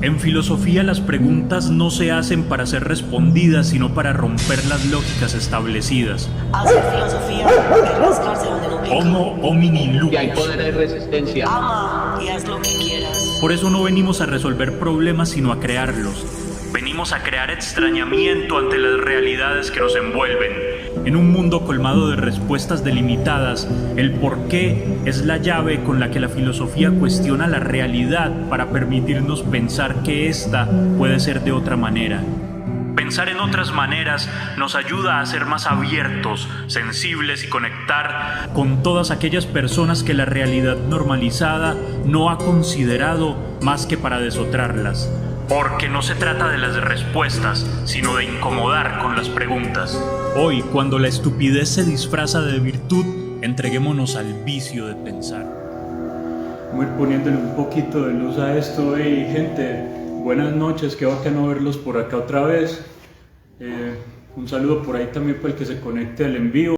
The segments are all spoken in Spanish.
En filosofía las preguntas no se hacen para ser respondidas, sino para romper las lógicas establecidas. Hacer filosofía es rascarse donde no pica. Homo homini Y hay lupus. poder de resistencia. Ama y haz lo que quieras. Por eso no venimos a resolver problemas, sino a crearlos. Venimos a crear extrañamiento ante las realidades que nos envuelven. En un mundo colmado de respuestas delimitadas, el porqué es la llave con la que la filosofía cuestiona la realidad para permitirnos pensar que ésta puede ser de otra manera. Pensar en otras maneras nos ayuda a ser más abiertos, sensibles y conectar con todas aquellas personas que la realidad normalizada no ha considerado más que para desotrarlas. Porque no se trata de las respuestas, sino de incomodar con las preguntas. Hoy, cuando la estupidez se disfraza de virtud, entreguémonos al vicio de pensar. Vamos a ir poniéndole un poquito de luz a esto. Hey, gente, buenas noches, qué bacano verlos por acá otra vez. Un saludo por ahí también para el que se conecte al en vivo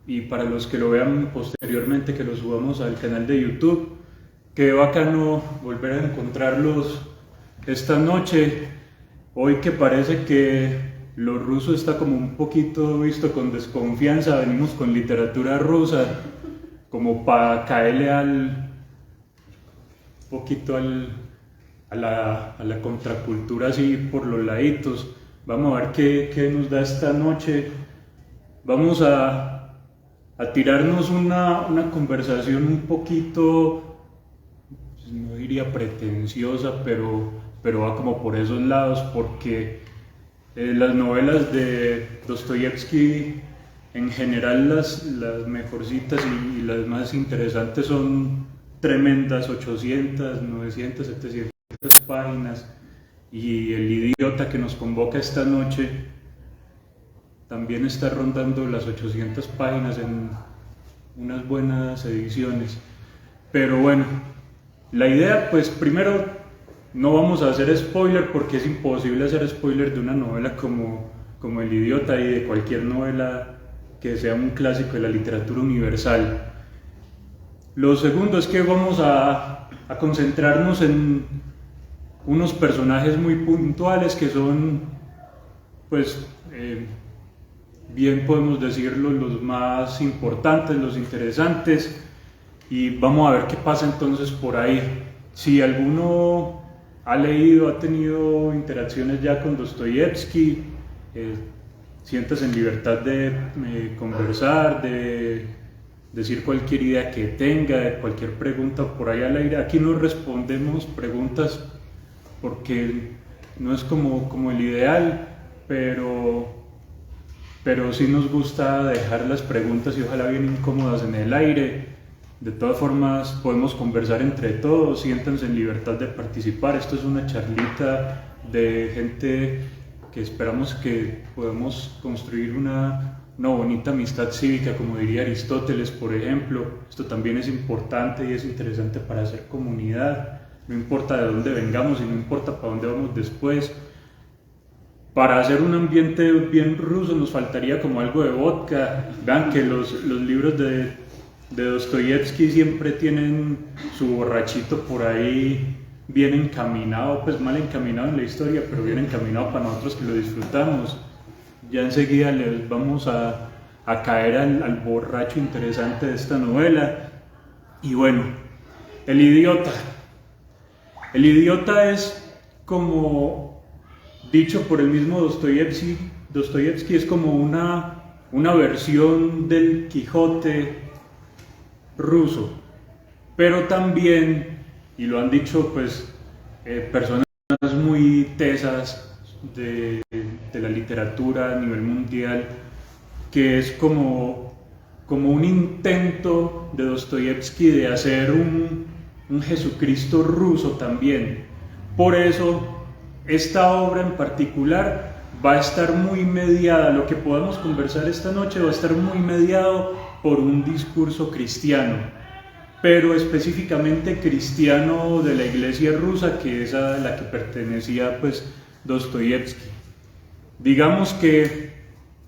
y para los que lo vean posteriormente, que lo subamos al canal de YouTube. Qué bacano volver a encontrarlos esta noche. Hoy que parece que lo ruso está como un poquito visto con desconfianza, venimos con literatura rusa, como para caerle a la contracultura así por los laditos. Vamos a ver qué nos da esta noche. Vamos a tirarnos una conversación un poquito, no diría pretenciosa, pero va como por esos lados, porque las novelas de Dostoyevsky, en general las mejorcitas y las más interesantes son tremendas, 800, 900, 700 páginas, y El idiota que nos convoca esta noche también está rondando las 800 páginas en unas buenas ediciones. Pero bueno, la idea, pues primero, no vamos a hacer spoiler porque es imposible hacer spoiler de una novela como El idiota y de cualquier novela que sea un clásico de la literatura universal. Lo segundo es que vamos a concentrarnos en unos personajes muy puntuales que son, pues, bien podemos decirlo, los más importantes, los interesantes, y vamos a ver qué pasa entonces por ahí. Si alguno ha leído, ha tenido interacciones ya con Dostoyevsky, siéntase en libertad de conversar, de decir cualquier idea que tenga, de cualquier pregunta por ahí al aire. Aquí no respondemos preguntas porque no es como el ideal, pero sí nos gusta dejar las preguntas y ojalá bien incómodas en el aire. De todas formas, podemos conversar entre todos, siéntanse en libertad de participar. Esto es una charlita de gente que esperamos que podamos construir una bonita amistad cívica, como diría Aristóteles, por ejemplo. Esto también es importante y es interesante para hacer comunidad. No importa de dónde vengamos y no importa para dónde vamos después. Para hacer un ambiente bien ruso nos faltaría como algo de vodka. Vean que los libros de Dostoyevsky siempre tienen su borrachito por ahí bien encaminado, pues mal encaminado en la historia, pero bien encaminado para nosotros que lo disfrutamos. Ya enseguida les vamos a caer al borracho interesante de esta novela. Y bueno, El idiota. El idiota es, como dicho por el mismo Dostoyevsky es como una versión del Quijote ruso, pero también, y lo han dicho pues personas muy tesas de la literatura a nivel mundial, que es como un intento de Dostoyevsky de hacer un Jesucristo ruso también. Por eso esta obra en particular va a estar muy mediada, lo que podamos conversar esta noche va a estar muy mediado por un discurso cristiano, pero específicamente cristiano de la iglesia rusa, que es a la que pertenecía pues Dostoyevsky. Digamos que,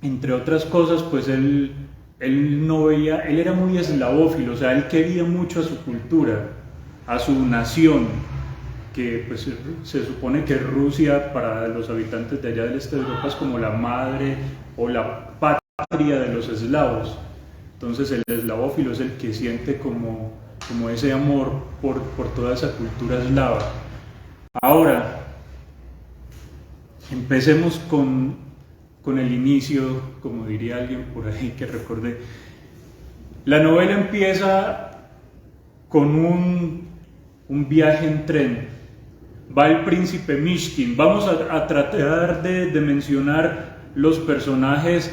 entre otras cosas, pues él era muy eslavófilo, o sea, él quería mucho a su cultura, a su nación, que pues, se supone que Rusia para los habitantes de allá del este de Europa es como la madre o la patria de los eslavos. Entonces el eslavófilo es el que siente como ese amor por toda esa cultura eslava. Ahora, empecemos con el inicio, como diría alguien por ahí que recordé. La novela empieza con un viaje en tren. Va el príncipe Mishkin. Vamos a tratar de mencionar los personajes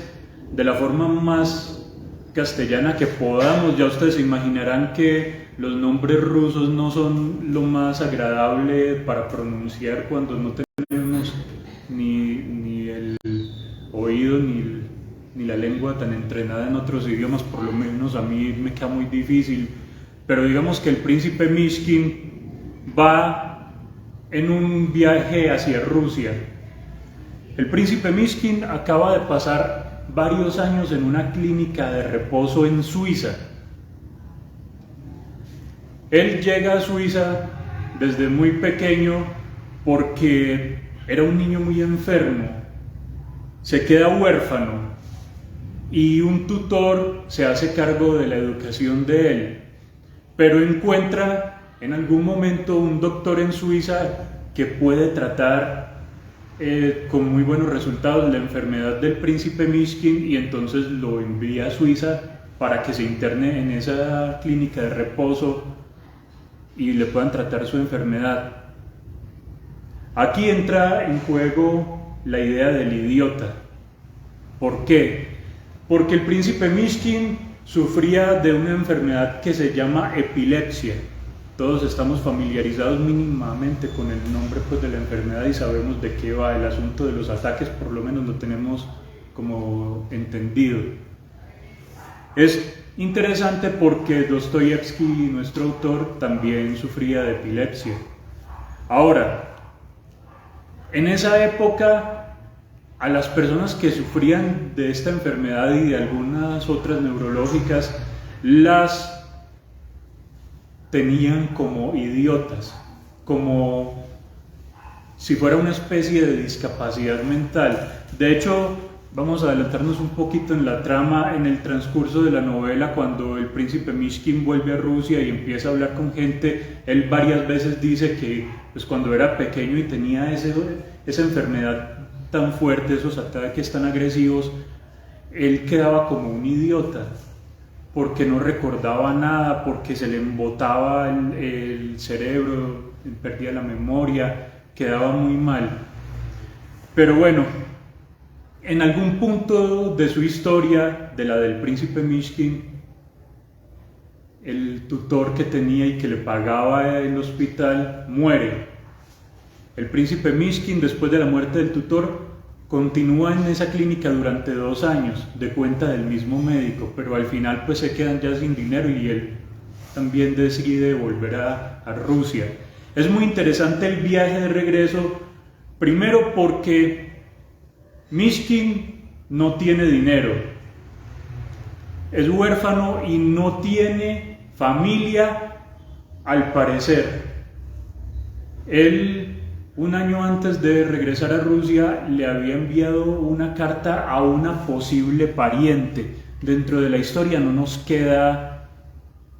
de la forma más castellana que podamos. Ya ustedes se imaginarán que los nombres rusos no son lo más agradable para pronunciar cuando no tenemos ni el oído ni la lengua tan entrenada en otros idiomas. Por lo menos a mí me queda muy difícil. Pero digamos que el príncipe Mishkin va en un viaje hacia Rusia. El príncipe Mishkin acaba de pasar varios años en una clínica de reposo en Suiza. Él llega a Suiza desde muy pequeño porque era un niño muy enfermo. Se queda huérfano y un tutor se hace cargo de la educación de él. Pero encuentra en algún momento un doctor en Suiza que puede tratar con muy buenos resultados la enfermedad del príncipe Mishkin, y entonces lo envía a Suiza para que se interne en esa clínica de reposo y le puedan tratar su enfermedad. Aquí entra en juego la idea del idiota. ¿Por qué? Porque el príncipe Mishkin sufría de una enfermedad que se llama epilepsia. Todos estamos familiarizados mínimamente con el nombre pues, de la enfermedad y sabemos de qué va. El asunto de los ataques por lo menos lo tenemos como entendido. Es interesante porque Dostoyevsky, nuestro autor, también sufría de epilepsia. Ahora, en esa época, a las personas que sufrían de esta enfermedad y de algunas otras neurológicas, las tenían como idiotas, como si fuera una especie de discapacidad mental. De hecho, vamos a adelantarnos un poquito en la trama. En el transcurso de la novela, cuando el príncipe Mishkin vuelve a Rusia y empieza a hablar con gente, él varias veces dice que pues, cuando era pequeño y tenía esa enfermedad tan fuerte, esos ataques tan agresivos, él quedaba como un idiota, porque no recordaba nada, porque se le embotaba el cerebro, perdía la memoria, quedaba muy mal. Pero bueno, en algún punto de su historia, de la del príncipe Mishkin, el tutor que tenía y que le pagaba el hospital muere. El príncipe Mishkin, después de la muerte del tutor, continúa en esa clínica durante 2 años, de cuenta del mismo médico, pero al final pues se quedan ya sin dinero y él también decide volver a Rusia. Es muy interesante el viaje de regreso, primero porque Mishkin no tiene dinero, es huérfano y no tiene familia al parecer. Él, un año antes de regresar a Rusia, le había enviado una carta a una posible pariente. Dentro de la historia no nos queda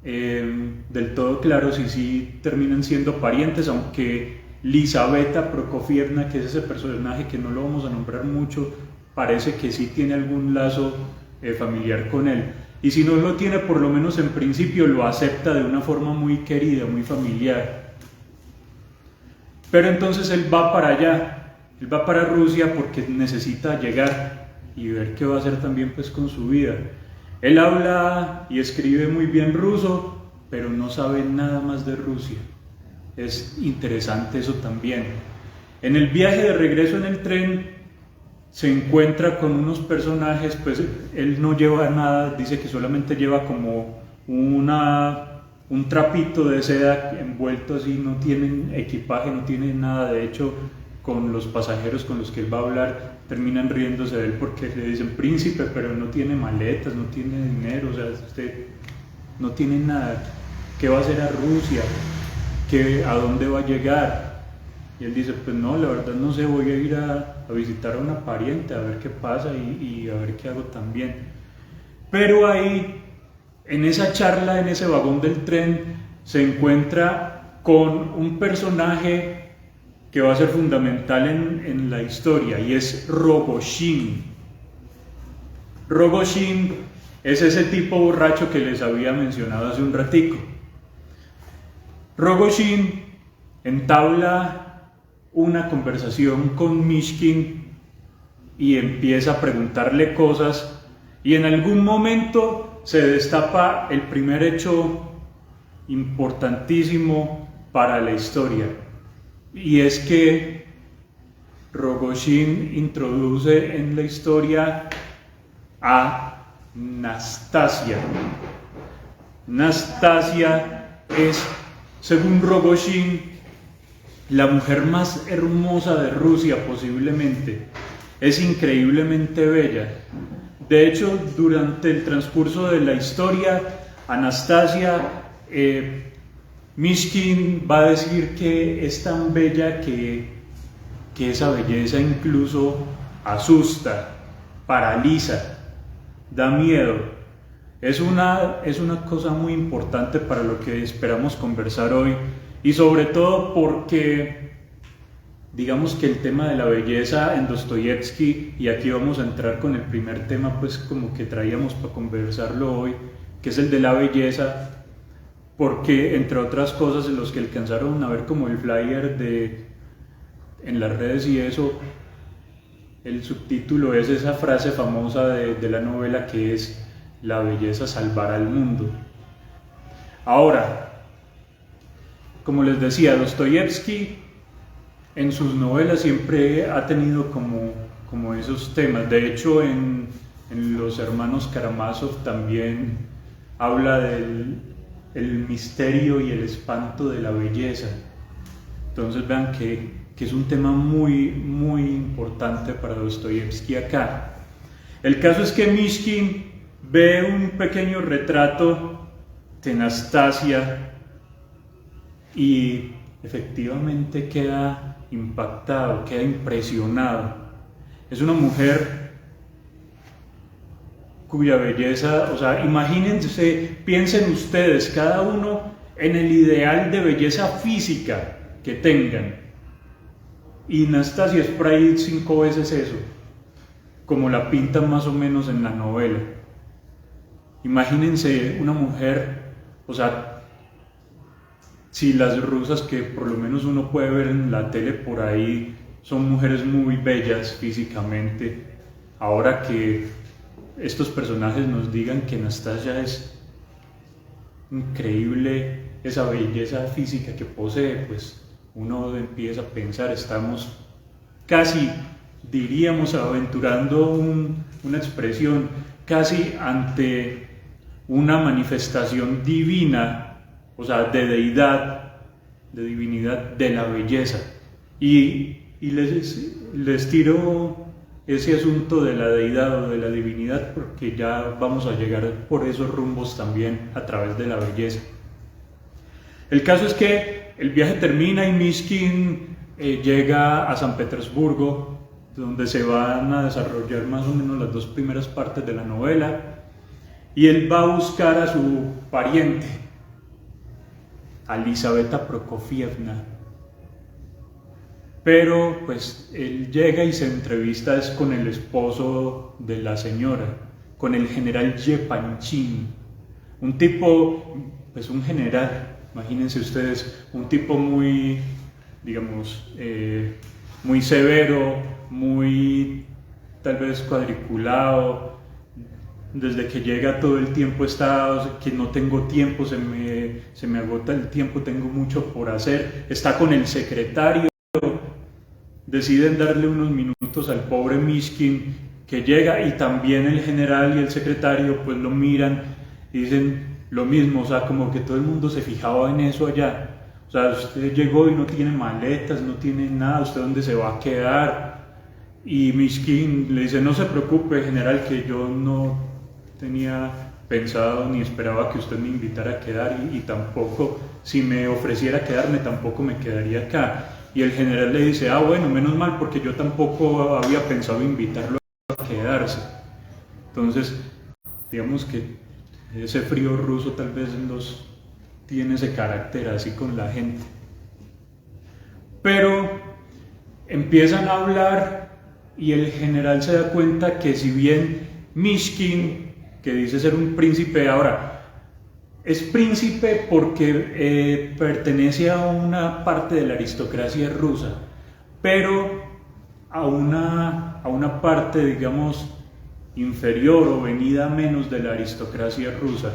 del todo claro si sí terminan siendo parientes, aunque Lizaveta Prokofievna, que es ese personaje que no lo vamos a nombrar mucho, parece que sí tiene algún lazo familiar con él. Y si no lo tiene, por lo menos en principio lo acepta de una forma muy querida, muy familiar. Pero entonces él va para allá, él va para Rusia porque necesita llegar y ver qué va a hacer también pues con su vida. Él habla y escribe muy bien ruso, pero no sabe nada más de Rusia. Es interesante eso también. En el viaje de regreso en el tren se encuentra con unos personajes, pues él no lleva nada, dice que solamente lleva como un trapito de seda envuelto así, no tienen equipaje, no tienen nada. De hecho, con los pasajeros con los que él va a hablar terminan riéndose de él porque le dicen príncipe, pero no tiene maletas, no tiene dinero, o sea, usted no tiene nada. ¿Qué va a hacer a Rusia? ¿A dónde va a llegar? Y él dice, pues no, la verdad no sé, voy a ir a visitar a una pariente, a ver qué pasa y a ver qué hago también. Pero ahí, en esa charla, en ese vagón del tren, se encuentra con un personaje que va a ser fundamental en la historia, y es Rogojin. Rogojin es ese tipo borracho que les había mencionado hace un ratico. Rogojin entabla una conversación con Mishkin y empieza a preguntarle cosas, y en algún momento se destapa el primer hecho importantísimo para la historia, y es que Rogojin introduce en la historia a Nastasia. Nastasia es, según Rogojin, la mujer más hermosa de Rusia posiblemente. Es increíblemente bella. De hecho, durante el transcurso de la historia, Anastasia, Mishkin va a decir que es tan bella que esa belleza incluso asusta, paraliza, da miedo. Es una cosa muy importante para lo que esperamos conversar hoy, y sobre todo porque digamos que el tema de la belleza en Dostoyevsky, y aquí vamos a entrar con el primer tema pues como que traíamos para conversarlo hoy, que es el de la belleza, porque entre otras cosas, en los que alcanzaron a ver como el flyer en las redes y eso, el subtítulo es esa frase famosa de la novela, que es: la belleza salvará al mundo. Ahora, como les decía, Dostoyevsky en sus novelas siempre ha tenido como esos temas. De hecho, en Los Hermanos Karamazov también habla del misterio y el espanto de la belleza. Entonces vean que es un tema muy, muy importante para Dostoyevsky acá. El caso es que Mishkin ve un pequeño retrato de Nastasia y efectivamente queda impactado, queda impresionado. Es una mujer cuya belleza, o sea, imagínense, piensen ustedes, cada uno en el ideal de belleza física que tengan, y Nastasia es por ahí 5 veces eso, como la pintan más o menos en la novela. Imagínense una mujer, o sea, si las rusas, que por lo menos uno puede ver en la tele por ahí, son mujeres muy bellas físicamente, ahora que estos personajes nos digan que Nastasia es increíble, esa belleza física que posee, pues uno empieza a pensar, estamos casi, diríamos, aventurando una expresión, casi ante una manifestación divina, o sea, de deidad, de divinidad, de la belleza. Y les tiro ese asunto de la deidad o de la divinidad, porque ya vamos a llegar por esos rumbos también a través de la belleza. El caso es que el viaje termina y Mishkin llega a San Petersburgo, donde se van a desarrollar más o menos las 2 primeras partes de la novela, y él va a buscar a su pariente, a Elisaveta Prokofievna. Pero pues él llega y se entrevista es con el esposo de la señora, con el general Yepanchin, un tipo, pues un general, imagínense ustedes, un tipo muy, digamos, muy severo, muy tal vez cuadriculado. Desde que llega todo el tiempo está que no tengo tiempo, se me agota el tiempo, tengo mucho por hacer. Está con el secretario, deciden darle unos minutos al pobre Mishkin, que llega, y también el general y el secretario pues lo miran y dicen lo mismo, o sea, como que todo el mundo se fijaba en eso allá. O sea, usted llegó y no tiene maletas, no tiene nada, ¿usted dónde se va a quedar? Y Mishkin le dice: no se preocupe, general, que yo no tenía pensado ni esperaba que usted me invitara a quedar y tampoco, si me ofreciera quedarme, tampoco me quedaría acá. Y el general le dice, bueno, menos mal, porque yo tampoco había pensado invitarlo a quedarse. Entonces, digamos que ese frío ruso tal vez tiene ese carácter así con la gente. Pero empiezan a hablar y el general se da cuenta que si bien Mishkin, que dice ser un príncipe, ahora es príncipe porque pertenece a una parte de la aristocracia rusa, pero a una parte, digamos, inferior o venida menos de la aristocracia rusa.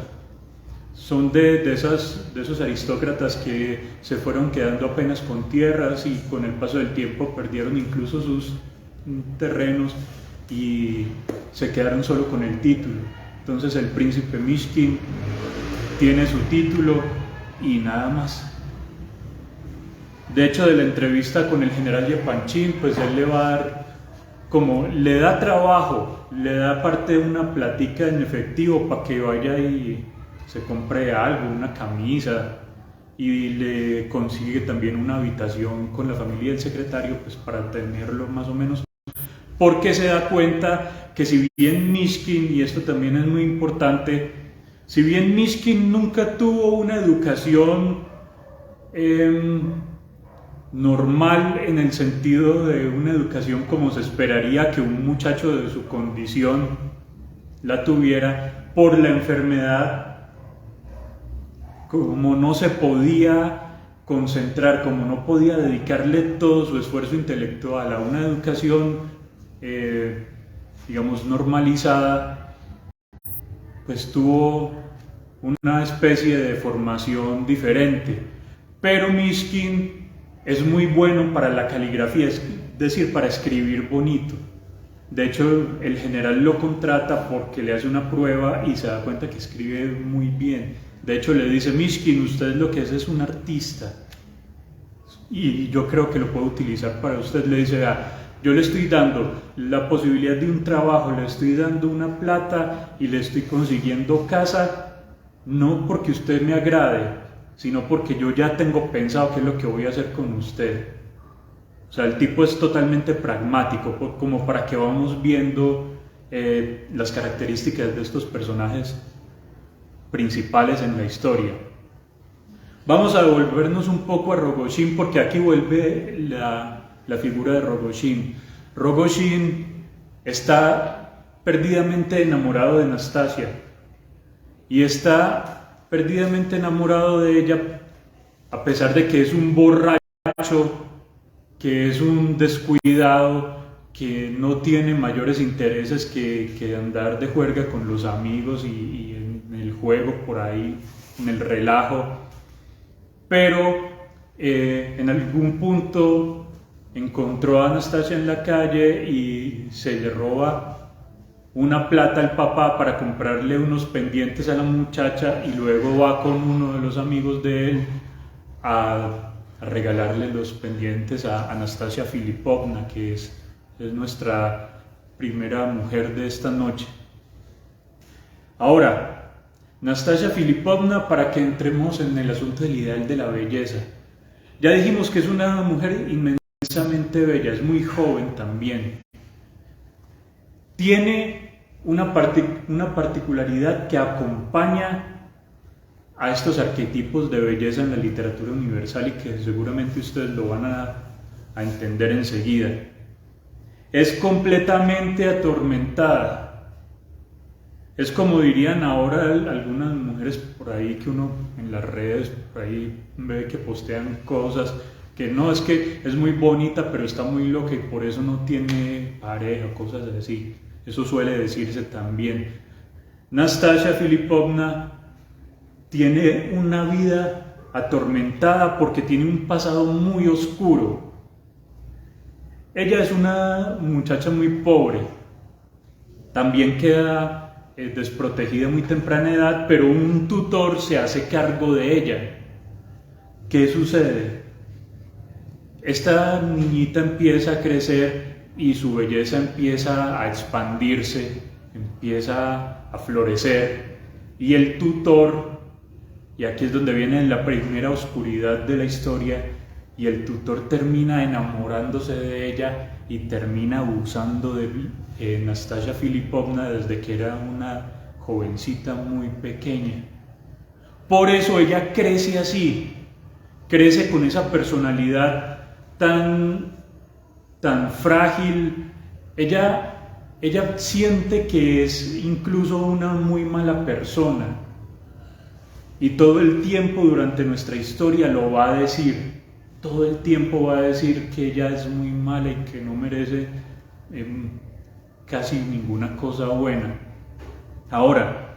Son de esos aristócratas que se fueron quedando apenas con tierras y con el paso del tiempo perdieron incluso sus terrenos y se quedaron solo con el título. Entonces el príncipe Mishkin tiene su título y nada más. De hecho, de la entrevista con el general Yepanchin, pues él le va a dar, como le da trabajo, le da parte de una platica en efectivo para que vaya y se compre algo, una camisa, y le consigue también una habitación con la familia del secretario, pues para tenerlo más o menos, porque se da cuenta que si bien Mishkin, y esto también es muy importante, si bien Mishkin nunca tuvo una educación normal en el sentido de una educación como se esperaría que un muchacho de su condición la tuviera, por la enfermedad, como no se podía concentrar, como no podía dedicarle todo su esfuerzo intelectual a una educación, digamos, normalizada, pues tuvo una especie de formación diferente. Pero Mishkin es muy bueno para la caligrafía, es decir, para escribir bonito. De hecho, el general lo contrata porque le hace una prueba y se da cuenta que escribe muy bien. De hecho, le dice, Mishkin, usted lo que es un artista y yo creo que lo puedo utilizar para usted. Le dice, yo le estoy dando la posibilidad de un trabajo, le estoy dando una plata y le estoy consiguiendo casa, no porque usted me agrade, sino porque yo ya tengo pensado qué es lo que voy a hacer con usted. O sea, el tipo es totalmente pragmático, como para que vamos viendo las características de estos personajes principales en la historia. Vamos a devolvernos un poco a Rogojin, porque aquí vuelve la figura de Rogojin. Rogojin está perdidamente enamorado de Nastasia y está perdidamente enamorado de ella a pesar de que es un borracho, que es un descuidado, que no tiene mayores intereses que andar de juerga con los amigos y en el juego por ahí, en el relajo. Pero en algún punto encontró a Anastasia en la calle y se le roba una plata al papá para comprarle unos pendientes a la muchacha y luego va con uno de los amigos de él a regalarle los pendientes a Anastasia Filipovna, que es nuestra primera mujer de esta noche. Ahora, Nastasia Filipovna, para que entremos en el asunto del ideal de la belleza. Ya dijimos que es una mujer inmensamente bella, es muy joven también. Tiene una particularidad que acompaña a estos arquetipos de belleza en la literatura universal y que seguramente ustedes lo van a entender enseguida. Es completamente atormentada. Es como dirían ahora algunas mujeres por ahí que uno en las redes por ahí ve que postean cosas que no, es que es muy bonita pero está muy loca y por eso no tiene pareja, cosas así. Eso suele decirse también. Nastasia Filipovna tiene una vida atormentada porque tiene un pasado muy oscuro. Ella es una muchacha muy pobre. También queda desprotegida a muy temprana edad, pero un tutor se hace cargo de ella. ¿Qué sucede? Esta niñita empieza a crecer y su belleza empieza a expandirse, empieza a florecer, y el tutor, y aquí es donde viene la primera oscuridad de la historia, y el tutor termina enamorándose de ella y termina abusando de Nastasia Filipovna desde que era una jovencita muy pequeña. Por eso ella crece así, crece con esa personalidad tan frágil. Ella siente que es incluso una muy mala persona, y todo el tiempo durante nuestra historia lo va a decir. Todo el tiempo va a decir que ella es muy mala y que no merece casi ninguna cosa buena. Ahora,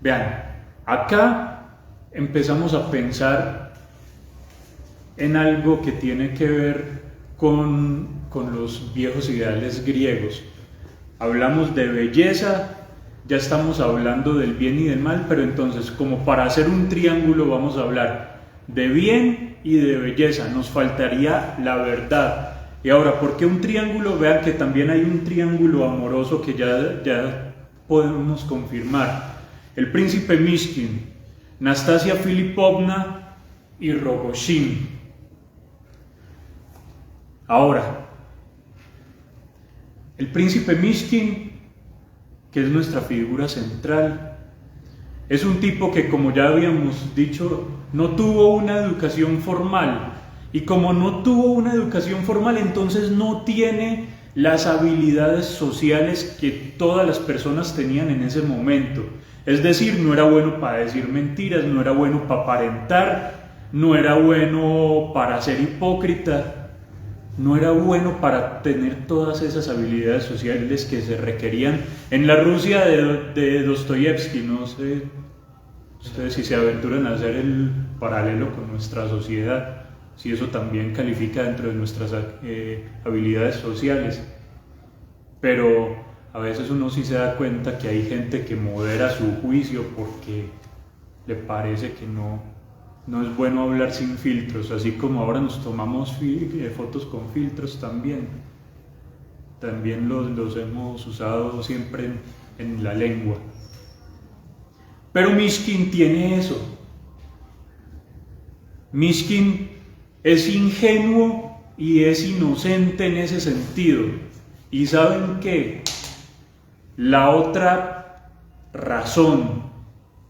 vean, acá empezamos a pensar en algo que tiene que ver con los viejos ideales griegos. Hablamos de belleza, ya estamos hablando del bien y del mal, pero entonces, como para hacer un triángulo, vamos a hablar de bien y de belleza. Nos faltaría la verdad. Y ahora, ¿por qué un triángulo? Vean que también hay un triángulo amoroso que ya podemos confirmar. El príncipe Mishkin, Nastasia Filipovna y Rogojin. Ahora, el príncipe Mishkin, que es nuestra figura central, es un tipo que, como ya habíamos dicho, no tuvo una educación formal. Y como no tuvo una educación formal, entonces no tiene las habilidades sociales que todas las personas tenían en ese momento. Es decir, no era bueno para decir mentiras, no era bueno para aparentar, no era bueno para ser hipócrita, no era bueno para tener todas esas habilidades sociales que se requerían en la Rusia de Dostoyevsky. No sé ustedes si se aventuran a hacer el paralelo con nuestra sociedad, si eso también califica dentro de nuestras habilidades sociales. Pero a veces uno sí se da cuenta que hay gente que modera su juicio porque le parece que no es bueno hablar sin filtros, así como ahora nos tomamos fotos con filtros también los hemos usado siempre en la lengua. Pero Mishkin tiene eso. Mishkin es ingenuo y es inocente en ese sentido. ¿Y saben qué? La otra razón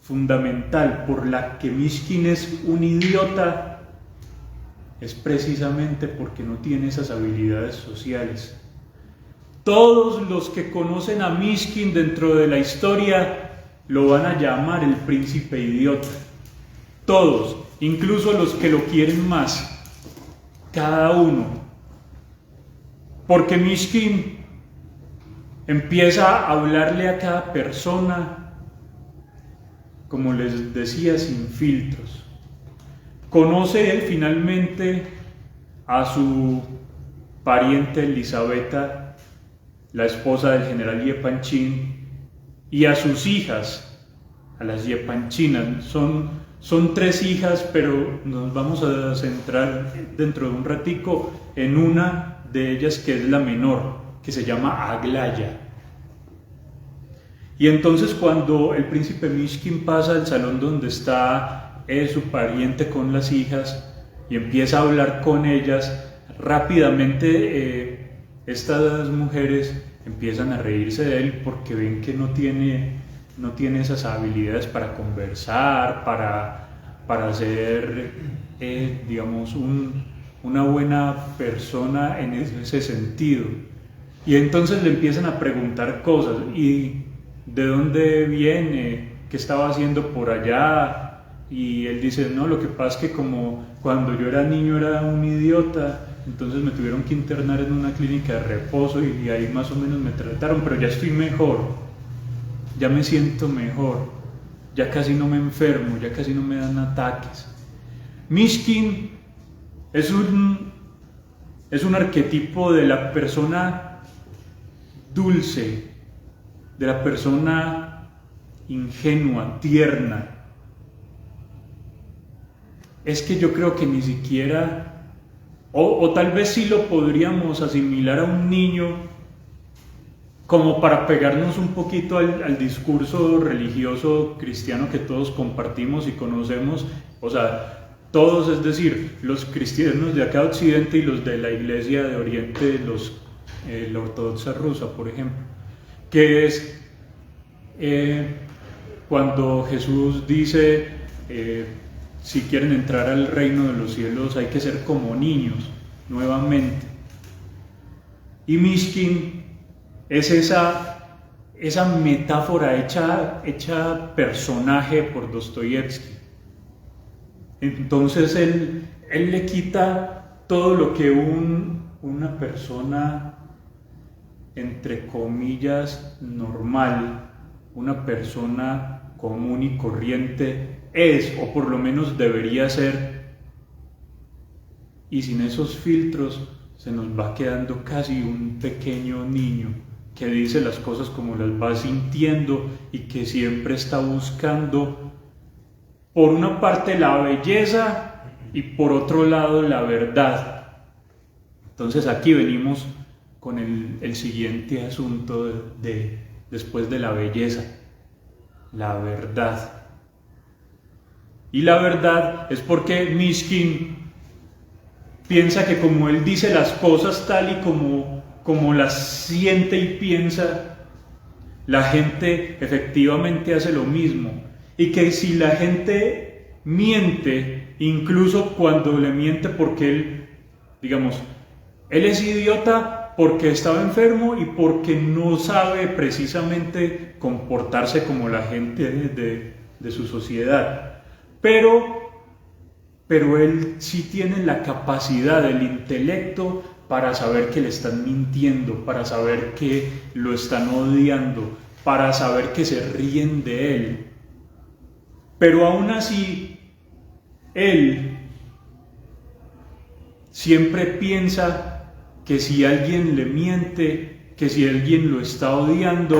fundamental por la que Mishkin es un idiota es precisamente porque no tiene esas habilidades sociales. Todos los que conocen a Mishkin dentro de la historia lo van a llamar el príncipe idiota. Todos, incluso los que lo quieren más, cada uno. Porque Mishkin empieza a hablarle a cada persona, como les decía, sin filtros. Conoce él finalmente a su pariente Elisabetta, la esposa del general Yepanchin, y a sus hijas, a las Yepanchinas. Son 3 hijas, pero nos vamos a centrar dentro de un ratico en una de ellas, que es la menor, que se llama Aglaya. Y entonces, cuando el príncipe Mishkin pasa al salón donde está su pariente con las hijas y empieza a hablar con ellas, rápidamente estas mujeres empiezan a reírse de él porque ven que no tiene esas habilidades para conversar, para ser, digamos, una buena persona en ese sentido. Y entonces le empiezan a preguntar cosas, y de dónde viene, qué estaba haciendo por allá, y él dice, no, lo que pasa es que como cuando yo era niño era un idiota, entonces me tuvieron que internar en una clínica de reposo y ahí más o menos me trataron, pero ya estoy mejor, ya me siento mejor, ya casi no me enfermo, ya casi no me dan ataques. Mishkin es un arquetipo de la persona dulce, de la persona ingenua, tierna. Es que yo creo que ni siquiera, o tal vez sí lo podríamos asimilar a un niño como para pegarnos un poquito al discurso religioso cristiano que todos compartimos y conocemos, o sea, todos, es decir, los cristianos de acá de Occidente y los de la Iglesia de Oriente, la ortodoxa rusa, por ejemplo, que es cuando Jesús dice, si quieren entrar al reino de los cielos hay que ser como niños, nuevamente. Y Mishkin es esa metáfora hecha personaje por Dostoyevsky. Entonces él le quita todo lo que una persona, entre comillas, normal, una persona común y corriente es, o por lo menos debería ser, y sin esos filtros se nos va quedando casi un pequeño niño que dice las cosas como las va sintiendo y que siempre está buscando, por una parte, la belleza y por otro lado la verdad. Entonces aquí venimos con el siguiente asunto después de la belleza, la verdad. Y la verdad es porque Mishkin piensa que como él dice las cosas tal y como las siente y piensa, la gente efectivamente hace lo mismo. Y que si la gente miente, incluso cuando le miente porque él, digamos, él es idiota porque estaba enfermo y porque no sabe precisamente comportarse como la gente de su sociedad. Pero él sí tiene la capacidad, el intelecto para saber que le están mintiendo, para saber que lo están odiando, para saber que se ríen de él. Pero aún así, él siempre piensa que si alguien le miente, que si alguien lo está odiando,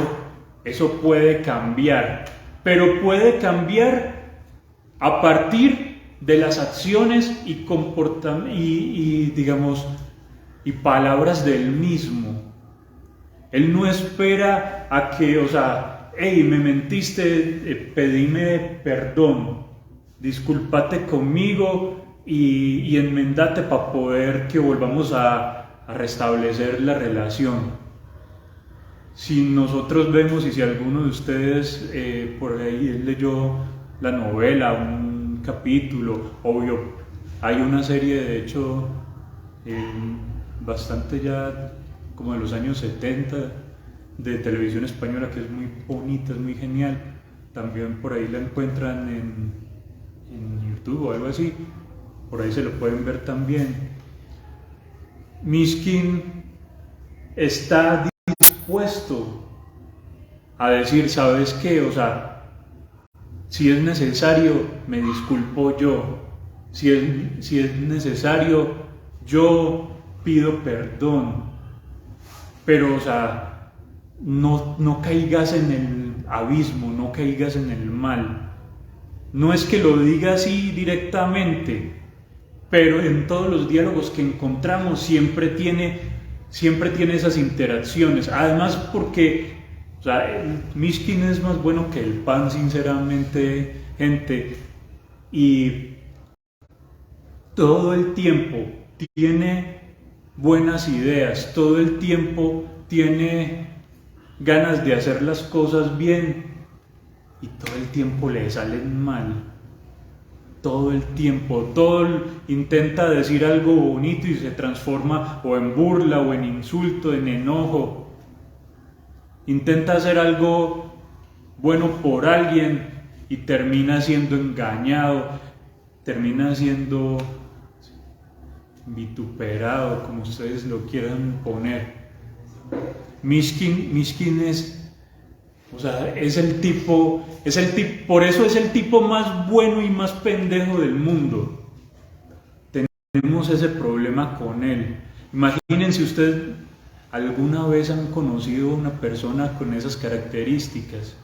eso puede cambiar. Pero puede cambiar a partir de las acciones y digamos, y palabras del mismo. Él no espera a que, o sea, hey, me mentiste, pedime perdón, discúlpate conmigo y enmendate para poder que volvamos a restablecer la relación. Si nosotros vemos y si alguno de ustedes por ahí leyó la novela, un capítulo, obvio, hay una serie de hecho bastante ya como de los años 70 de televisión española que es muy bonita, es muy genial. También por ahí la encuentran en YouTube o algo así, por ahí se lo pueden ver también. Mishkin está dispuesto a decir, ¿sabes qué? O sea, si es necesario, me disculpo yo. Si es necesario, yo pido perdón. Pero, o sea, no caigas en el abismo, no caigas en el mal. No es que lo diga así directamente, pero en todos los diálogos que encontramos siempre tiene esas interacciones. Además porque, o sea, Mishkin es más bueno que el pan, sinceramente, gente. Y todo el tiempo tiene buenas ideas, todo el tiempo tiene ganas de hacer las cosas bien y todo el tiempo le salen mal. Todo el tiempo, intenta decir algo bonito y se transforma o en burla o en insulto, en enojo. Intenta hacer algo bueno por alguien y termina siendo engañado, termina siendo vituperado, como ustedes lo quieran poner. Mishkin es, o sea, por eso es el tipo más bueno y más pendejo del mundo. Tenemos ese problema con él. Imagínense ustedes, ¿alguna vez han conocido a una persona con esas características?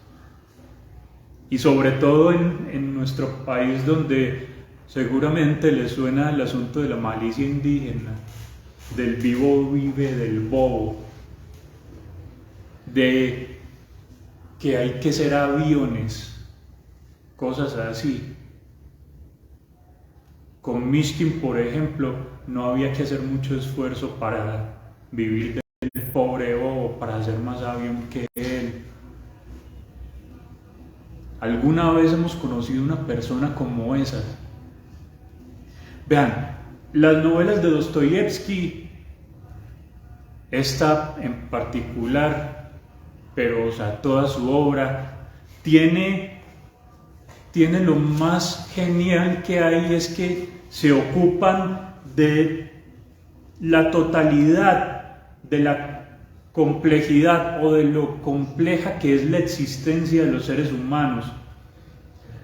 Y sobre todo en nuestro país, donde seguramente les suena el asunto de la malicia indígena, del vivo vive del bobo, de que hay que ser aviones, cosas así. Con Mishkin, por ejemplo, no había que hacer mucho esfuerzo para vivir del pobre bobo, para ser más avión que él. ¿Alguna vez hemos conocido una persona como esa? Vean, las novelas de Dostoyevsky, esta en particular, pero o sea, toda su obra, tiene lo más genial que hay, es que se ocupan de la totalidad, de la complejidad o de lo compleja que es la existencia de los seres humanos.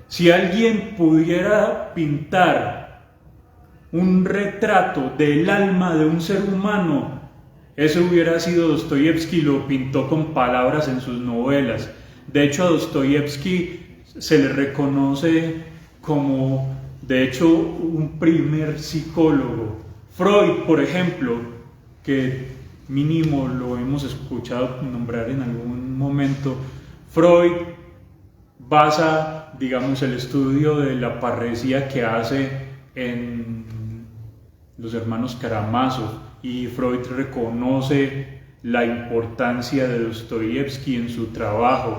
Si alguien pudiera pintar un retrato del alma de un ser humano, ese hubiera sido Dostoyevsky, lo pintó con palabras en sus novelas. De hecho, a Dostoyevsky se le reconoce como, de hecho, un primer psicólogo. Freud, por ejemplo, que mínimo lo hemos escuchado nombrar en algún momento, Freud basa, digamos, el estudio de la parresía que hace en los hermanos Karamazov, y Freud reconoce la importancia de Dostoyevsky en su trabajo,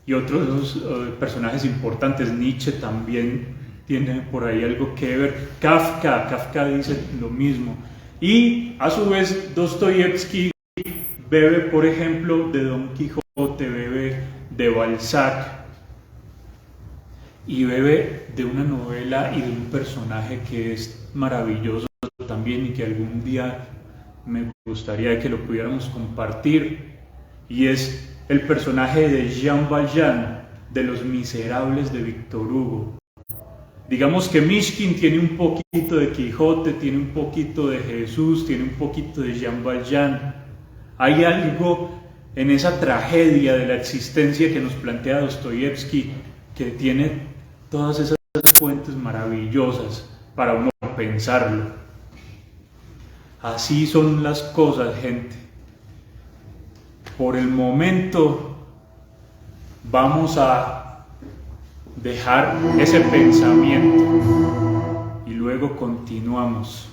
y otros personajes importantes. Nietzsche también tiene por ahí algo que ver. Kafka dice lo mismo. Y a su vez Dostoyevsky bebe, por ejemplo, de Don Quijote, bebe de Balzac, y bebe de una novela y de un personaje que es maravilloso también y que algún día me gustaría que lo pudiéramos compartir, y es el personaje de Jean Valjean de Los Miserables de Víctor Hugo. Digamos que Mishkin tiene un poquito de Quijote, tiene un poquito de Jesús, tiene un poquito de Jean Valjean. Hay algo en esa tragedia de la existencia que nos plantea Dostoyevsky que tiene todas esas fuentes maravillosas para uno pensarlo. Así son las cosas, gente. Por el momento vamos a dejar ese pensamiento y luego continuamos.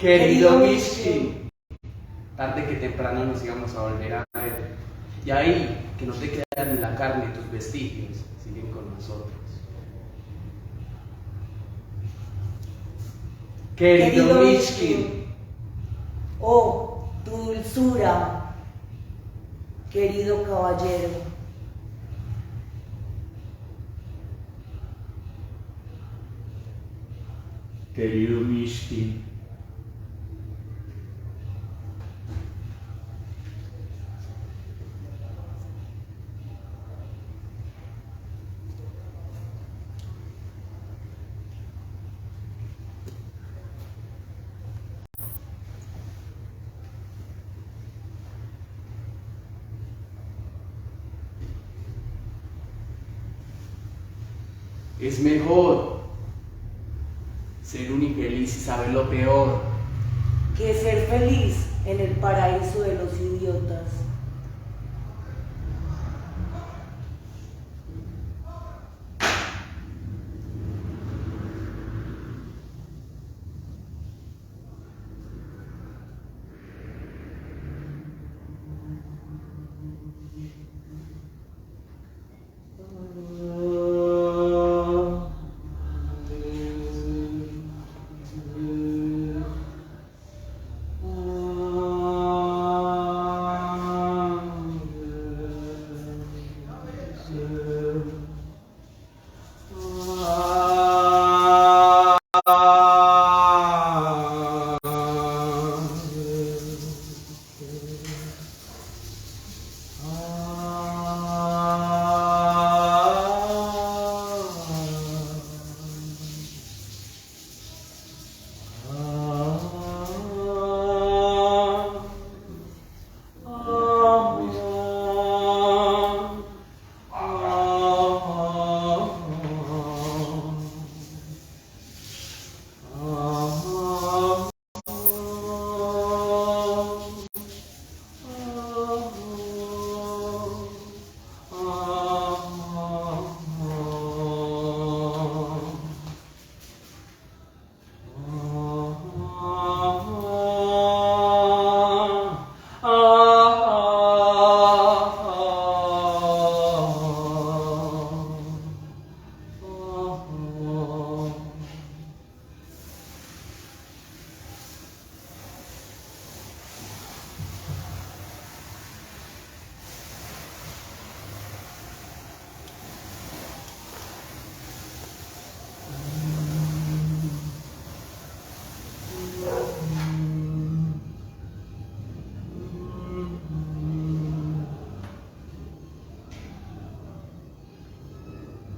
Querido Mishkin, tarde que temprano nos íbamos a volver a ver. Y ahí, que no te quedan en la carne tus vestigios, siguen con nosotros. Querido Mishkin, oh, tu dulzura, querido caballero. Querido Mishkin, es mejor ser un infeliz y saber lo peor. Que ser feliz en el paraíso de los idiotas.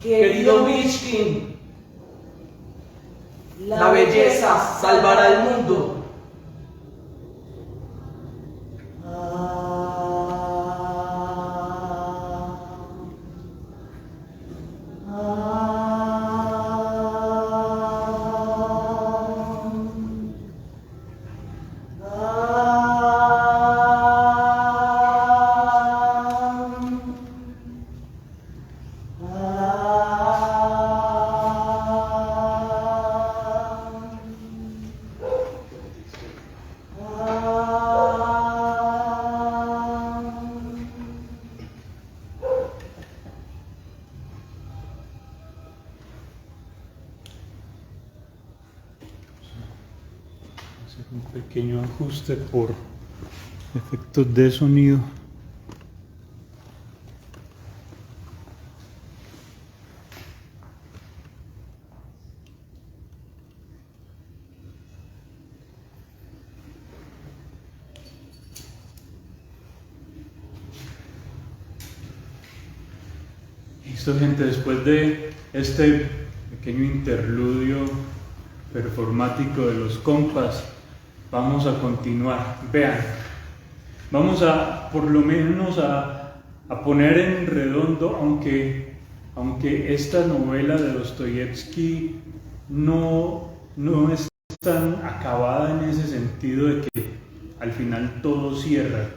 Querido Mishkin, la belleza salvará el mundo. Hacer un pequeño ajuste por efectos de sonido. Listo, gente, después de este pequeño interludio performático de los compas, vamos a continuar. Vean, vamos a por lo menos a poner en redondo, aunque esta novela de Dostoyevsky no es tan acabada en ese sentido de que al final todo cierra,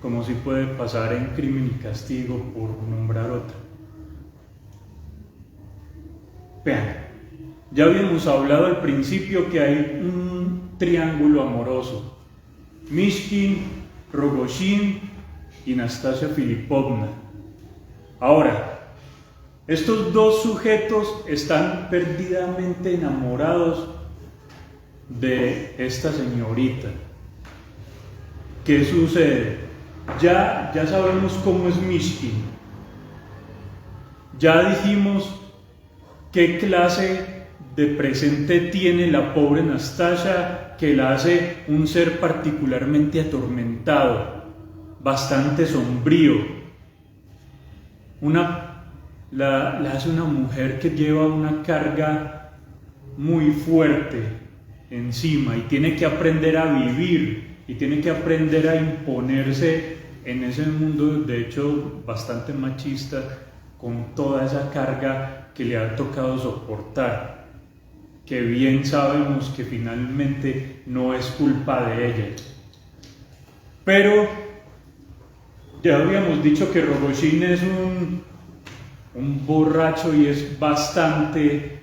como si puede pasar en Crimen y Castigo, por nombrar otra. Vean, ya habíamos hablado al principio que hay triángulo amoroso: Mishkin, Rogojin y Nastasia Filipovna. Ahora, estos dos sujetos están perdidamente enamorados de esta señorita. ¿Qué sucede? Ya sabemos cómo es Mishkin. Ya dijimos qué clase de presente tiene la pobre Nastasia, que la hace un ser particularmente atormentado, bastante sombrío. La hace una mujer que lleva una carga muy fuerte encima y tiene que aprender a vivir y tiene que aprender a imponerse en ese mundo, de hecho bastante machista, con toda esa carga que le ha tocado soportar, que bien sabemos que finalmente no es culpa de ella. Pero ya habíamos dicho que Rogojin es un borracho y es bastante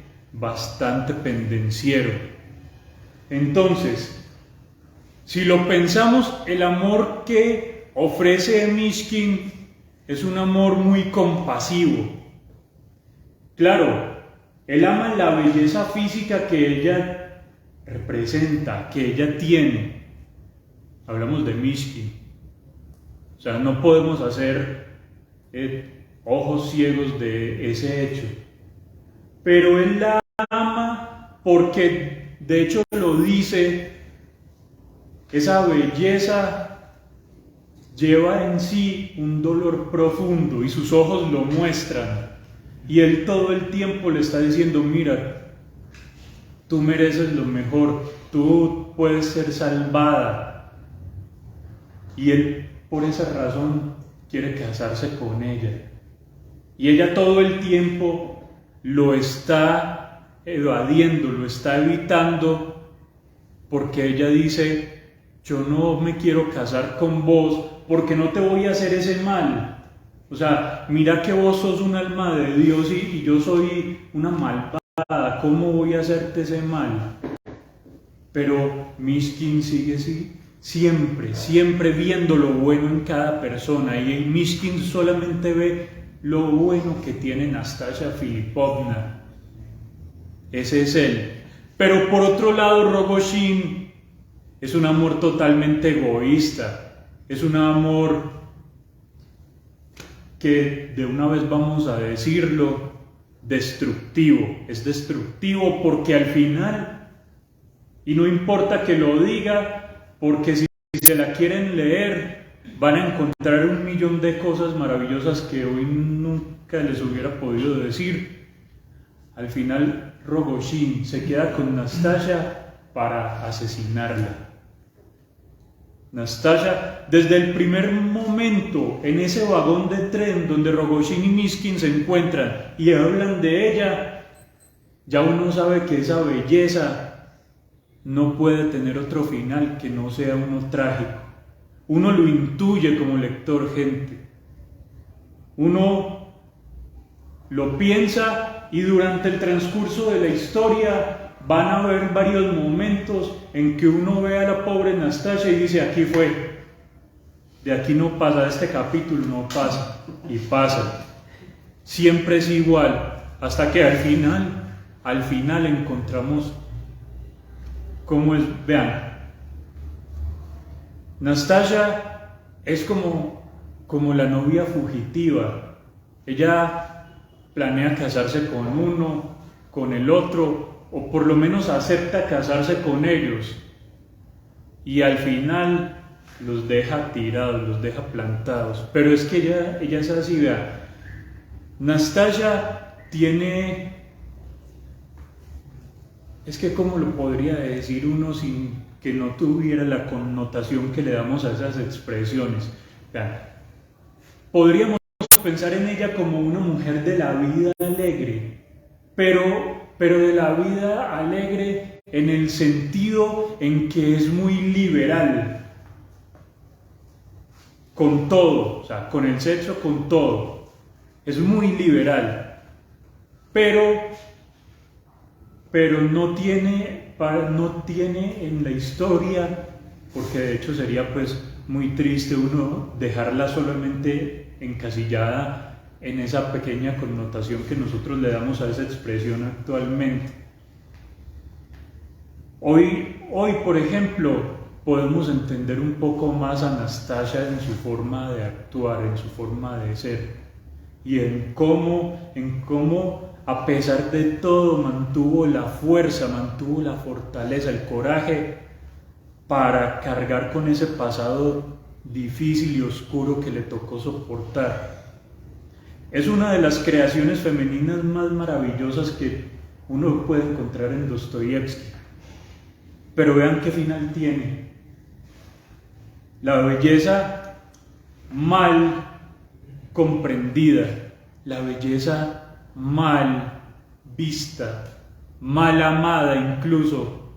pendenciero. Entonces, si lo pensamos, el amor que ofrece Mishkin es un amor muy compasivo. Claro, él ama la belleza física que ella representa, que ella tiene. Hablamos de Mishkin. O sea, no podemos hacer ojos ciegos de ese hecho. Pero él la ama porque, de hecho lo dice, esa belleza lleva en sí un dolor profundo y sus ojos lo muestran. Y él todo el tiempo le está diciendo: mira, tú mereces lo mejor, tú puedes ser salvada. Y él, por esa razón, quiere casarse con ella. Y ella todo el tiempo lo está evadiendo, lo está evitando, porque ella dice: yo no me quiero casar con vos porque no te voy a hacer ese mal. O sea, mira que vos sos un alma de Dios y yo soy una malvada, ¿cómo voy a hacerte ese mal? Pero Mishkin sigue siempre viendo lo bueno en cada persona, y Mishkin solamente ve lo bueno que tiene Nastasia Filipovna. Ese es él. Pero por otro lado, Rogojin es un amor totalmente egoísta, es un amor que, de una vez vamos a decirlo, destructivo. Es destructivo porque al final, y no importa que lo diga, porque si se la quieren leer, van a encontrar 1.000.000 de cosas maravillosas que hoy nunca les hubiera podido decir. Al final, Rogojin se queda con Nastasia para asesinarla. Nastasia, desde el primer momento en ese vagón de tren donde Rogojin y Mishkin se encuentran y hablan de ella, ya uno sabe que esa belleza no puede tener otro final que no sea uno trágico. Uno lo intuye como lector, gente. Uno lo piensa, y durante el transcurso de la historia van a haber varios momentos en que uno ve a la pobre Nastasia y dice: aquí fue, de aquí no pasa, de este capítulo no pasa, y pasa. Siempre es igual, hasta que al final encontramos cómo es. Vean, Nastasia es como la novia fugitiva. Ella planea casarse con uno, con el otro, o por lo menos acepta casarse con ellos, y al final los deja tirados, los deja plantados. Pero es que ella es así, vea. Nastasia tiene, es que cómo lo podría decir uno sin que no tuviera la connotación que le damos a esas expresiones. Vean, podríamos pensar en ella como una mujer de la vida alegre, pero de la vida alegre en el sentido en que es muy liberal con todo, o sea, con el sexo, con todo, es muy liberal, pero pero no tiene en la historia, porque de hecho sería pues muy triste uno dejarla solamente encasillada en esa pequeña connotación que nosotros le damos a esa expresión actualmente. Hoy, por ejemplo, podemos entender un poco más a Anastasia en su forma de actuar, en su forma de ser, y en cómo a pesar de todo mantuvo la fuerza, mantuvo la fortaleza, el coraje para cargar con ese pasado difícil y oscuro que le tocó soportar. Es una de las creaciones femeninas más maravillosas que uno puede encontrar en Dostoyevski. Pero vean qué final tiene. La belleza mal comprendida, la belleza mal vista, mal amada incluso,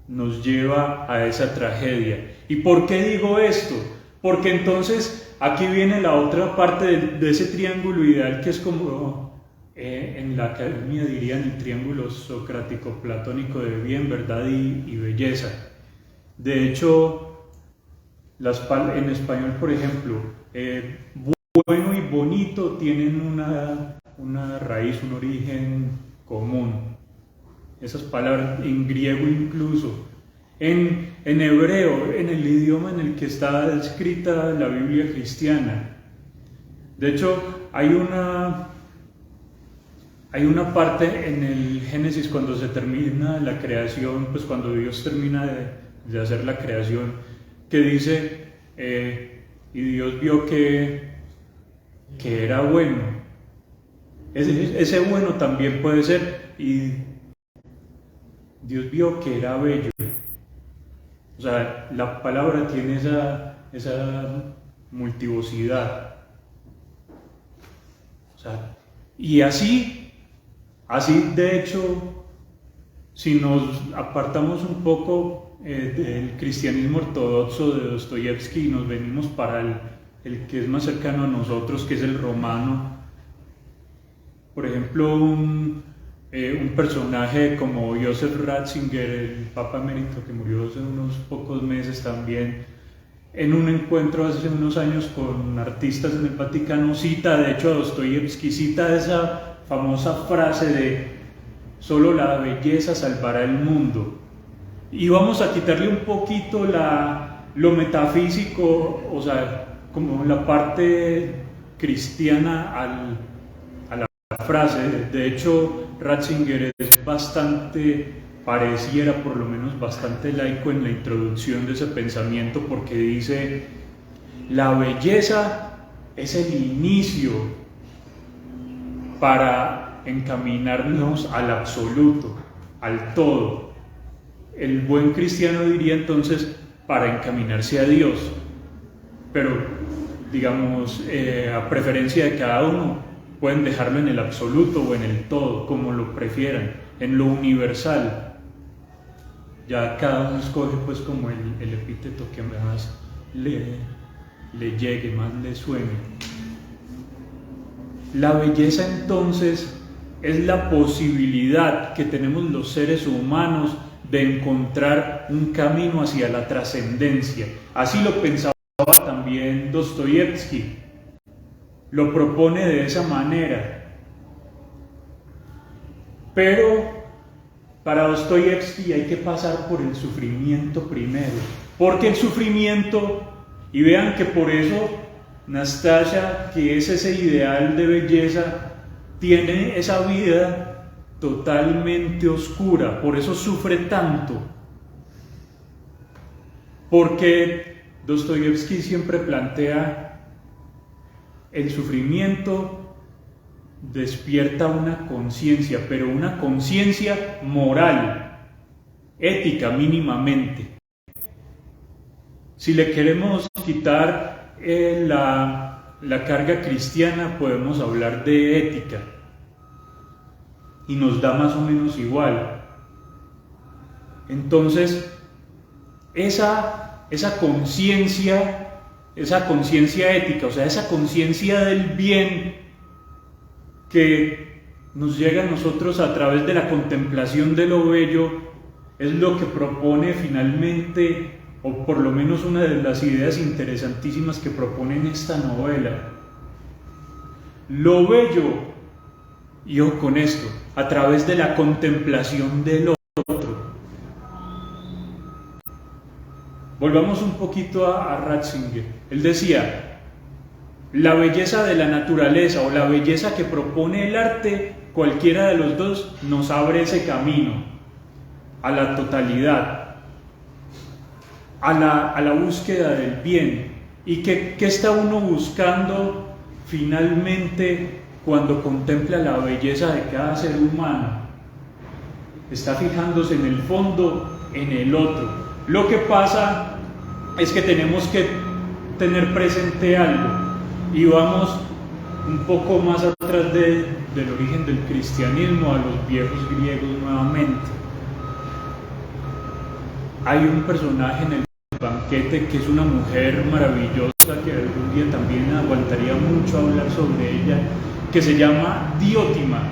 nos lleva a esa tragedia. ¿Y por qué digo esto? Porque entonces aquí viene la otra parte de ese triángulo ideal, que es como en la academia dirían el triángulo socrático-platónico de bien, verdad y belleza. De hecho, en español, por ejemplo, bueno y bonito tienen una raíz, un origen común. Esas palabras, en griego incluso, en hebreo, en el idioma en el que está escrita la Biblia cristiana. De hecho, hay una parte en el Génesis cuando se termina la creación, pues cuando Dios termina de hacer la creación, que dice, y Dios vio que era bueno. Ese bueno también puede ser, y Dios vio que era bello. O sea, la palabra tiene esa multivocidad. O sea, y así de hecho, si nos apartamos un poco del cristianismo ortodoxo de Dostoyevski y nos venimos para el que es más cercano a nosotros, que es el romano, por ejemplo, un personaje como Joseph Ratzinger, el Papa Emérito que murió hace unos pocos meses también, en un encuentro hace unos años con artistas en el Vaticano, cita de hecho a Dostoyevski, cita esa famosa frase de solo la belleza salvará el mundo. Y vamos a quitarle un poquito lo metafísico, o sea, como la parte cristiana a la frase. De hecho, Ratzinger es bastante, pareciera por lo menos bastante laico en la introducción de ese pensamiento, porque dice, la belleza es el inicio para encaminarnos al absoluto, al todo. El buen cristiano diría entonces para encaminarse a Dios, pero digamos a preferencia de cada uno pueden dejarlo en el absoluto o en el todo, como lo prefieran, en lo universal. Ya cada uno escoge pues como el epíteto que más le llegue, más le suene. La belleza entonces es la posibilidad que tenemos los seres humanos de encontrar un camino hacia la trascendencia. Así lo pensaba también Dostoyevski. Lo propone de esa manera. Pero para Dostoyevski hay que pasar por el sufrimiento primero. Porque el sufrimiento, y vean que por eso Nastasia, que es ese ideal de belleza, tiene esa vida totalmente oscura, por eso sufre tanto. Porque Dostoyevski siempre plantea el sufrimiento despierta una conciencia, pero una conciencia moral, ética mínimamente. Si le queremos quitar la carga cristiana, podemos hablar de ética y nos da más o menos igual. Entonces, esa conciencia ética, o sea, esa conciencia del bien que nos llega a nosotros a través de la contemplación de lo bello, es lo que propone finalmente, o por lo menos una de las ideas interesantísimas que propone en esta novela. Lo bello, y ojo con esto, a través de la contemplación del otro. Volvamos un poquito a Ratzinger. Él decía, la belleza de la naturaleza o la belleza que propone el arte, cualquiera de los dos nos abre ese camino a la totalidad, a la búsqueda del bien. ¿Y qué está uno buscando finalmente cuando contempla la belleza de cada ser humano? Está fijándose en el fondo, en el otro. Lo que pasa es que tenemos que tener presente algo, y vamos un poco más atrás del origen del cristianismo, a los viejos griegos nuevamente. Hay un personaje en el banquete que es una mujer maravillosa, que algún día también aguantaría mucho hablar sobre ella, que se llama Diótima.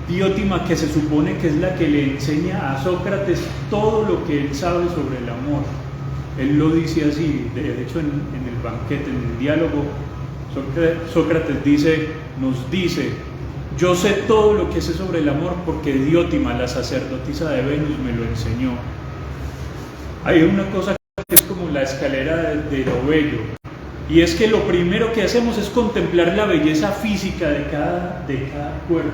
Diótima, que se supone que es la que le enseña a Sócrates todo lo que él sabe sobre el amor. Él lo dice así, de hecho en el banquete, en el diálogo, Sócrates nos dice, yo sé todo lo que sé sobre el amor porque Diótima, la sacerdotisa de Venus, me lo enseñó. Hay una cosa que es como la escalera de lo bello, y es que lo primero que hacemos es contemplar la belleza física de cada cuerpo,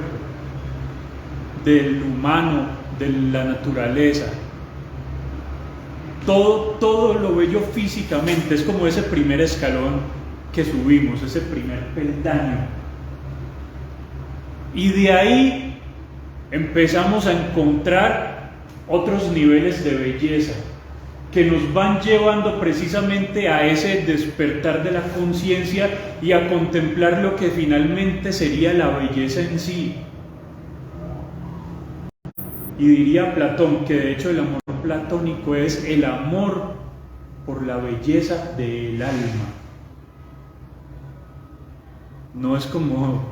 del humano, de la naturaleza. Todo lo bello físicamente es como ese primer escalón que subimos, ese primer peldaño. Y de ahí empezamos a encontrar otros niveles de belleza que nos van llevando precisamente a ese despertar de la conciencia y a contemplar lo que finalmente sería la belleza en sí. Y diría Platón que de hecho el amor platónico es el amor por la belleza del alma. No es como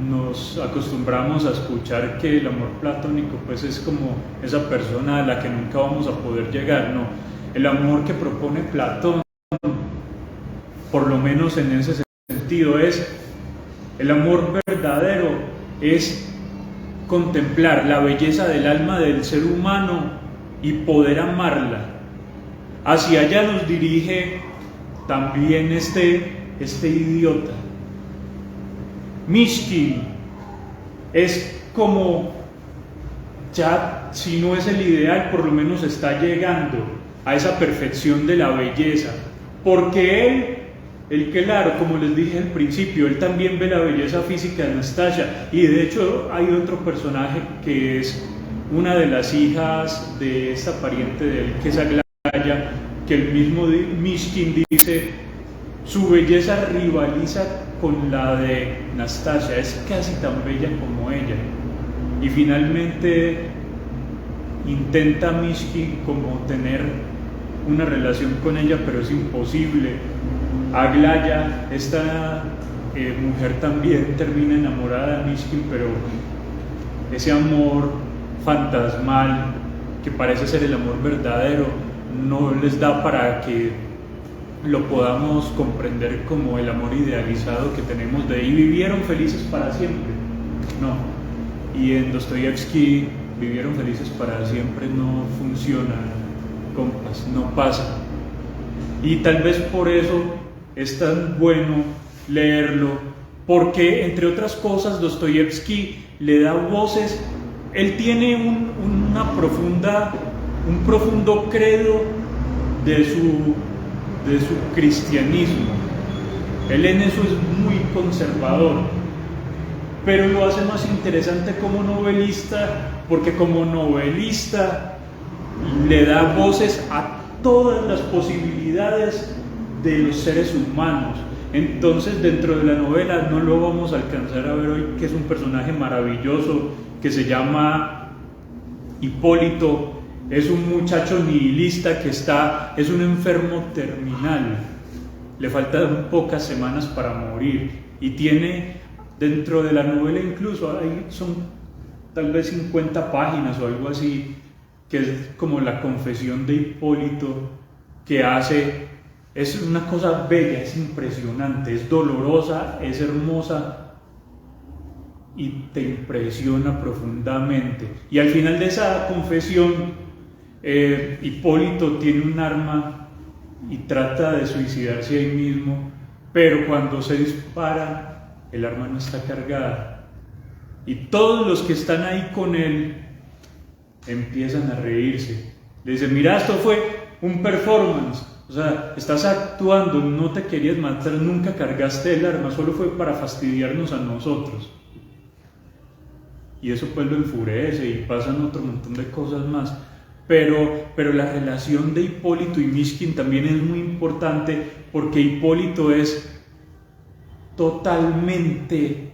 nos acostumbramos a escuchar que el amor platónico pues es como esa persona a la que nunca vamos a poder llegar. No, el amor que propone Platón, por lo menos en ese sentido, es el amor verdadero, es contemplar la belleza del alma del ser humano y poder amarla. Hacia allá nos dirige también este idiota. Mishkin es como, ya si no es el ideal, por lo menos está llegando a esa perfección de la belleza, porque él claro, como les dije al principio, él también ve la belleza física de Anastasia, y de hecho hay otro personaje que es una de las hijas de esta pariente de él, que es Aglaya, que el mismo Mishkin dice, su belleza rivaliza con la de Nastasia, es casi tan bella como ella. Y finalmente intenta Mishkin como tener una relación con ella, pero es imposible. Aglaya, esta mujer también termina enamorada de Mishkin, pero ese amor fantasmal que parece ser el amor verdadero no les da para que lo podamos comprender como el amor idealizado que tenemos de y vivieron felices para siempre. No. Y en Dostoyevsky, vivieron felices para siempre no funciona, compas, no pasa. Y tal vez por eso es tan bueno leerlo, porque entre otras cosas Dostoyevsky le da voces. Él tiene un profundo credo de su cristianismo. Él en eso es muy conservador, pero lo hace más interesante como novelista, porque como novelista le da voces a todas las posibilidades de los seres humanos. Entonces dentro de la novela no lo vamos a alcanzar a ver hoy, que es un personaje maravilloso que se llama Hipólito. Es un muchacho nihilista que es un enfermo terminal, le faltan pocas semanas para morir y tiene Dentro de la novela incluso son tal vez 50 páginas o algo así, que es como la confesión de Hipólito que hace. Es una cosa bella, es impresionante, es dolorosa, es hermosa y te impresiona profundamente. Y al final de esa confesión, Hipólito tiene un arma y trata de suicidarse ahí mismo, pero cuando se dispara, el arma no está cargada. Y todos los que están ahí con él empiezan a reírse. Le dicen: mira, esto fue un performance. O sea, estás actuando, no te querías matar, nunca cargaste el arma, solo fue para fastidiarnos a nosotros. Y eso pues lo enfurece y pasan otro montón de cosas más. Pero la relación de Hipólito y Mishkin también es muy importante, porque Hipólito es totalmente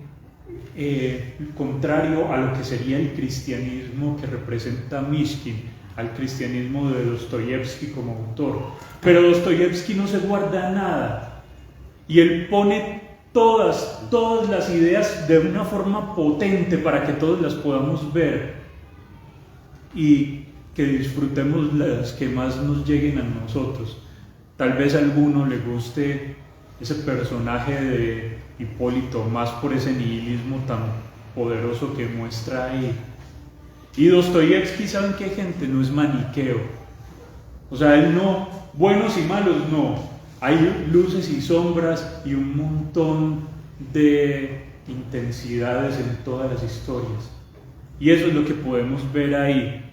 contrario a lo que sería el cristianismo que representa Mishkin, al cristianismo de Dostoyevsky como autor. Pero Dostoyevsky no se guarda nada y él pone todas las ideas de una forma potente para que todos las podamos ver y que disfrutemos las que más nos lleguen a nosotros. Tal vez a alguno le guste ese personaje de Hipólito más por ese nihilismo tan poderoso que muestra ahí. Y Dostoyevsky, ¿saben qué, gente? No es maniqueo. O sea, él no, buenos y malos no. Hay luces y sombras y un montón de intensidades en todas las historias. Y eso es lo que podemos ver ahí.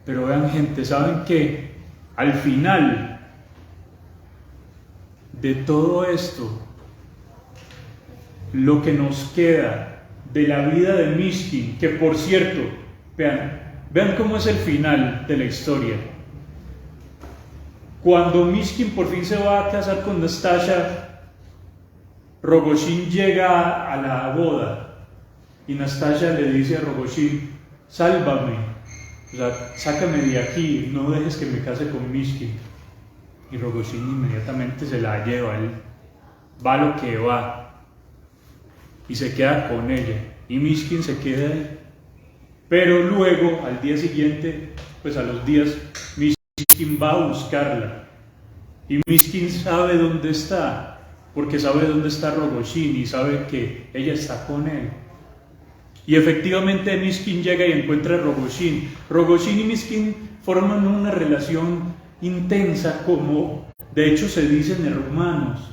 Pero vean, gente, ¿saben qué? Al final de todo esto, lo que nos queda de la vida de Mishkin, que por cierto, vean cómo es el final de la historia. Cuando Mishkin por fin se va a casar con Nastasha, Rogojin llega a la boda y Nastasha le dice a Rogojin: sálvame, o sea, sácame de aquí, no dejes que me case con Mishkin. Y Rogojin inmediatamente se la lleva, él va lo que va y se queda con ella, y Mishkin se queda ahí. Pero luego, al día siguiente, pues a los días, Mishkin va a buscarla, y Mishkin sabe dónde está, porque sabe dónde está Rogojin y sabe que ella está con él. Y efectivamente Mishkin llega y encuentra a Rogojin. Rogojin y Mishkin forman una relación intensa, como de hecho se dicen hermanos.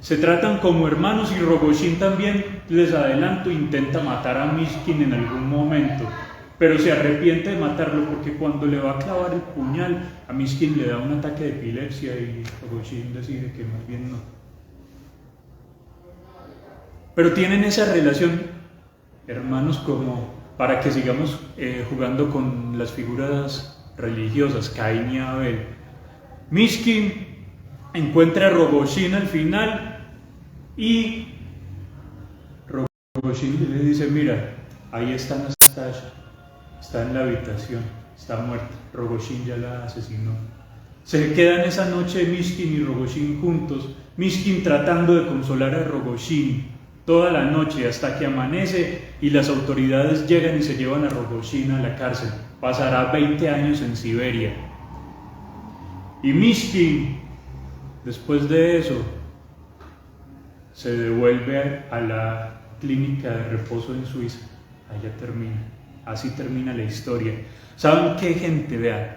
Se tratan como hermanos, y Rogojin también, les adelanto, intenta matar a Mishkin en algún momento, pero se arrepiente de matarlo porque cuando le va a clavar el puñal, a Mishkin le da un ataque de epilepsia y Rogojin decide que más bien no. Pero tienen esa relación, hermanos, como para que sigamos jugando con las figuras religiosas, Caín y Abel. Mishkin encuentra a Rogojin al final y Rogojin le dice: mira, ahí está Nastasha, está en la habitación, está muerta, Rogojin ya la asesinó. Se quedan esa noche Mishkin y Rogojin juntos, Mishkin tratando de consolar a Rogojin toda la noche hasta que amanece y las autoridades llegan y se llevan a Rogojin a la cárcel. Pasará 20 años en Siberia. Y Mishkin, después de eso, se devuelve a la clínica de reposo en Suiza. Allá termina. Así termina la historia. ¿Saben qué, gente? Vean,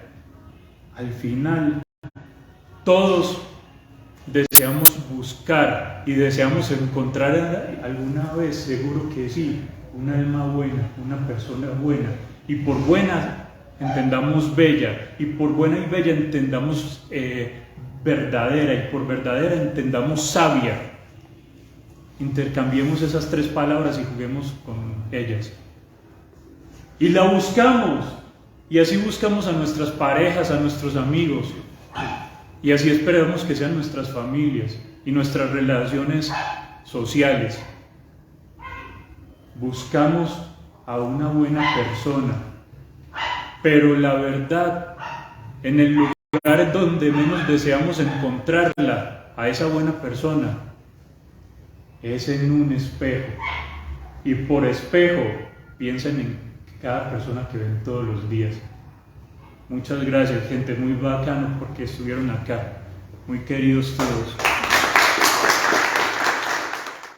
al final todos deseamos buscar y deseamos encontrar alguna vez, seguro que sí, un alma buena, una persona buena. Y por buena entendamos bella, y por buena y bella entendamos verdadera, y por verdadera entendamos sabia. Intercambiemos esas tres palabras y juguemos con ellas. Y la buscamos, y así buscamos a nuestras parejas, a nuestros amigos, y así esperamos que sean nuestras familias y nuestras relaciones sociales. Buscamos a una buena persona, pero la verdad, en el lugar donde menos deseamos encontrarla, a esa buena persona, es en un espejo. Y por espejo, piensen en cada persona que ven todos los días. Muchas gracias, gente, muy bacano porque estuvieron acá. Muy queridos todos.